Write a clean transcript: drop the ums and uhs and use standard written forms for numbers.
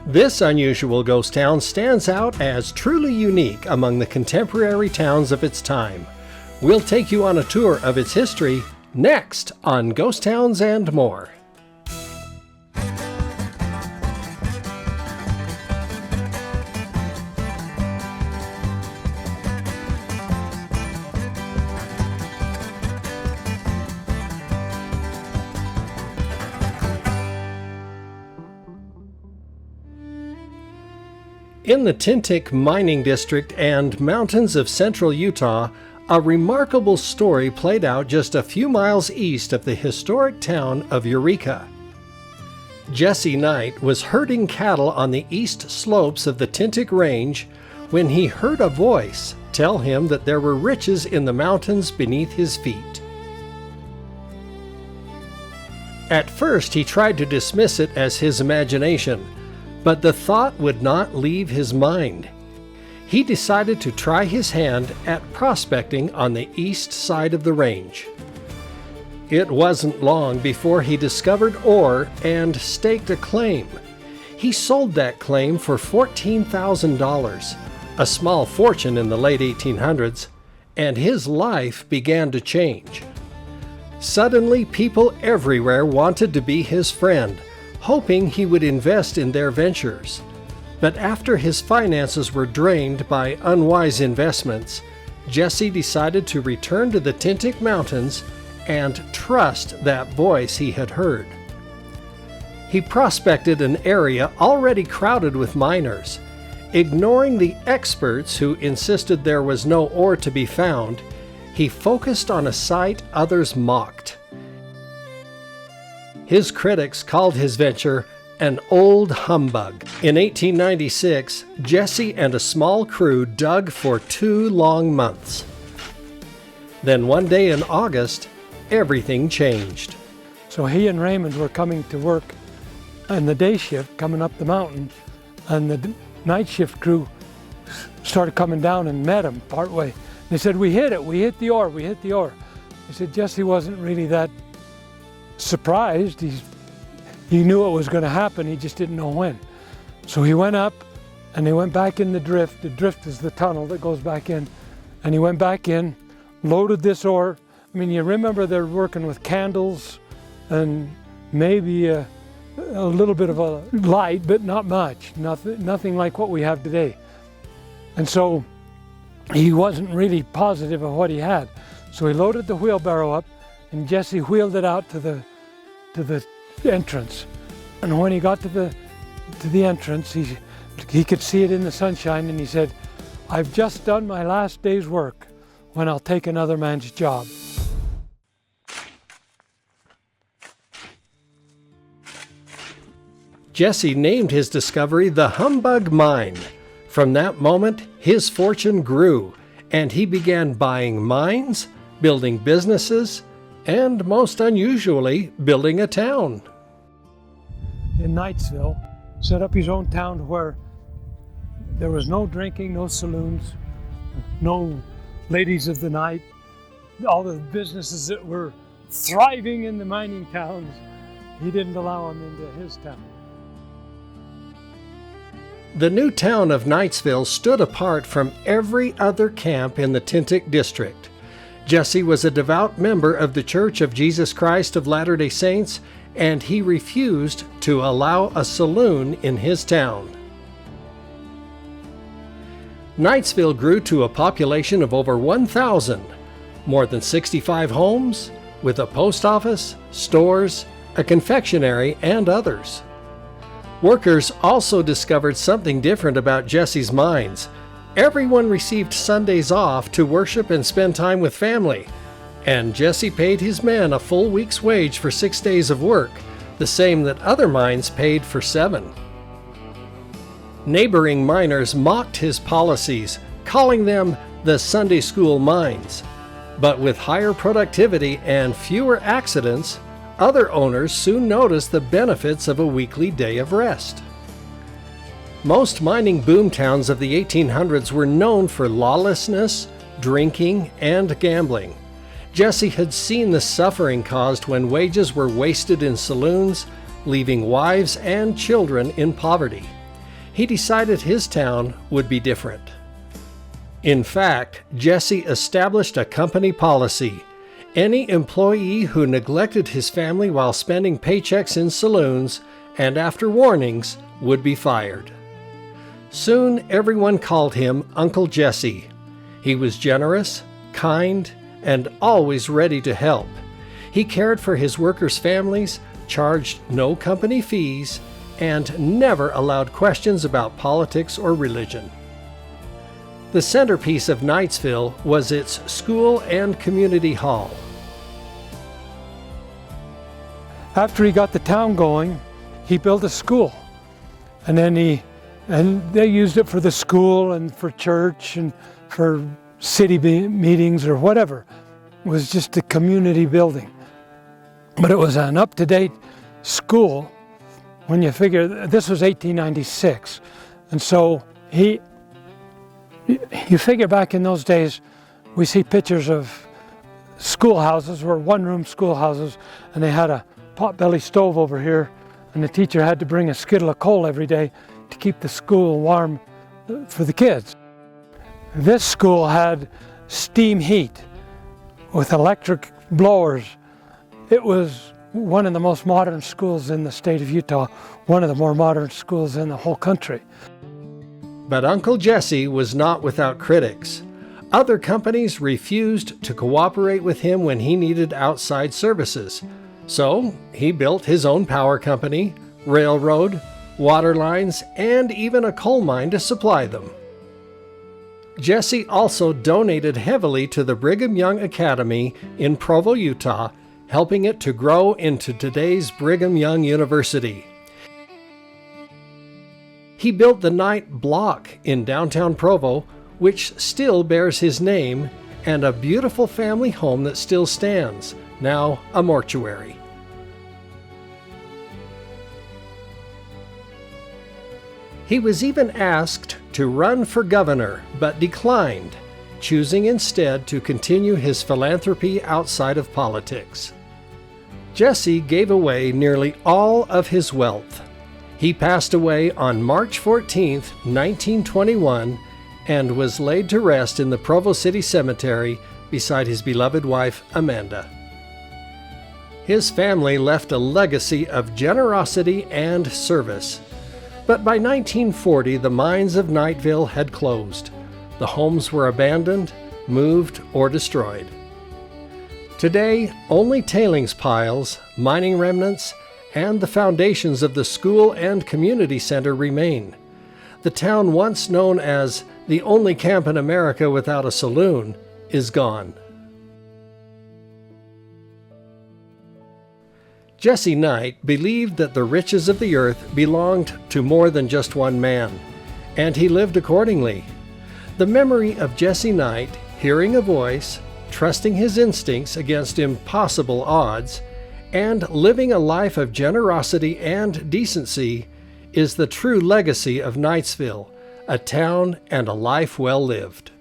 This unusual ghost town stands out as truly unique among the contemporary towns of its time. We'll take you on a tour of its history next on Ghost Towns and More. In the Tintic mining district and mountains of central Utah, a remarkable story played out just a few miles east of the historic town of Eureka. Jesse Knight was herding cattle on the east slopes of the Tintic Range when he heard a voice tell him that there were riches in the mountains beneath his feet. At first, he tried to dismiss it as his imagination, but the thought would not leave his mind. He decided to try his hand at prospecting on the east side of the range. It wasn't long before he discovered ore and staked a claim. He sold that claim for $14,000, a small fortune in the late 1800s, and his life began to change. Suddenly, people everywhere wanted to be his friend, hoping he would invest in their ventures. But after his finances were drained by unwise investments, Jesse decided to return to the Tintic Mountains and trust that voice he had heard. He prospected an area already crowded with miners. Ignoring the experts who insisted there was no ore to be found, he focused on a site others mocked. His critics called his venture an old humbug. In 1896, Jesse and a small crew dug for 2 long months. Then one day in August, everything changed. So he and Raymond were coming to work on the day shift coming up the mountain, and the night shift crew started coming down and met him partway. They said, "We hit it, we hit the ore, we hit the ore." He said Jesse wasn't really that surprised. He knew it was going to happen, he just didn't know when. So he went up and they went back in the drift. The drift is the tunnel that goes back in. And he went back in, loaded this ore. I mean, you remember they're working with candles and maybe a little bit of a light, but not much. Nothing like what we have today. And so he wasn't really positive of what he had. So he loaded the wheelbarrow up, and Jesse wheeled it out to the entrance. And when he got to the entrance, he could see it in the sunshine, and he said, "I've just done my last day's work when I'll take another man's job." Jesse named his discovery the Humbug Mine. From that moment, his fortune grew, and he began buying mines, building businesses, and most unusually, building a town. In Knightsville, set up his own town where there was no drinking, no saloons, no ladies of the night. All the businesses that were thriving in the mining towns, he didn't allow them into his town. The new town of Knightsville stood apart from every other camp in the Tintic district. Jesse was a devout member of the Church of Jesus Christ of Latter-day Saints, and he refused to allow a saloon in his town. Knightsville grew to a population of over 1,000, more than 65 homes, with a post office, stores, a confectionery, and others. Workers also discovered something different about Jesse's mines. Everyone received Sundays off to worship and spend time with family, and Jesse paid his men a full week's wage for 6 days of work, the same that other mines paid for 7. Neighboring miners mocked his policies, calling them the Sunday school mines. But with higher productivity and fewer accidents, other owners soon noticed the benefits of a weekly day of rest. Most mining boom towns of the 1800s were known for lawlessness, drinking, and gambling. Jesse had seen the suffering caused when wages were wasted in saloons, leaving wives and children in poverty. he decided his town would be different. In fact, Jesse established a company policy. Any employee who neglected his family while spending paychecks in saloons and after warnings would be fired. Soon everyone called him Uncle Jesse. He was generous, kind, and always ready to help. He cared for his workers' families, charged no company fees, and never allowed questions about politics or religion. The centerpiece of Knightsville was its school and community hall. After he got the town going, he built a school. And they used it for the school and for church and for city meetings or whatever. It was just a community building. But it was an up-to-date school when you figure this was 1896. And so you figure back in those days, we see pictures of schoolhouses, or one-room schoolhouses, and they had a pot-belly stove over here, and the teacher had to bring a skittle of coal every day to keep the school warm for the kids. This school had steam heat with electric blowers. It was one of the most modern schools in the state of Utah, one of the more modern schools in the whole country. But Uncle Jesse was not without critics. Other companies refused to cooperate with him when he needed outside services. So he built his own power company, railroad, water lines, and even a coal mine to supply them. Jesse also donated heavily to the Brigham Young Academy in Provo, Utah, helping it to grow into today's Brigham Young University. He built the Knight Block in downtown Provo, which still bears his name, and a beautiful family home that still stands, now a mortuary. He was even asked to run for governor, but declined, choosing instead to continue his philanthropy outside of politics. Jesse gave away nearly all of his wealth. He passed away on March 14, 1921, and was laid to rest in the Provo City Cemetery beside his beloved wife, Amanda. His family left a legacy of generosity and service. But by 1940, the mines of Knightsville had closed. The homes were abandoned, moved, or destroyed. Today, only tailings piles, mining remnants, and the foundations of the school and community center remain. The town once known as the only camp in America without a saloon is gone. Jesse Knight believed that the riches of the earth belonged to more than just one man, and he lived accordingly. The memory of Jesse Knight, hearing a voice, trusting his instincts against impossible odds, and living a life of generosity and decency is the true legacy of Knightsville, a town and a life well lived.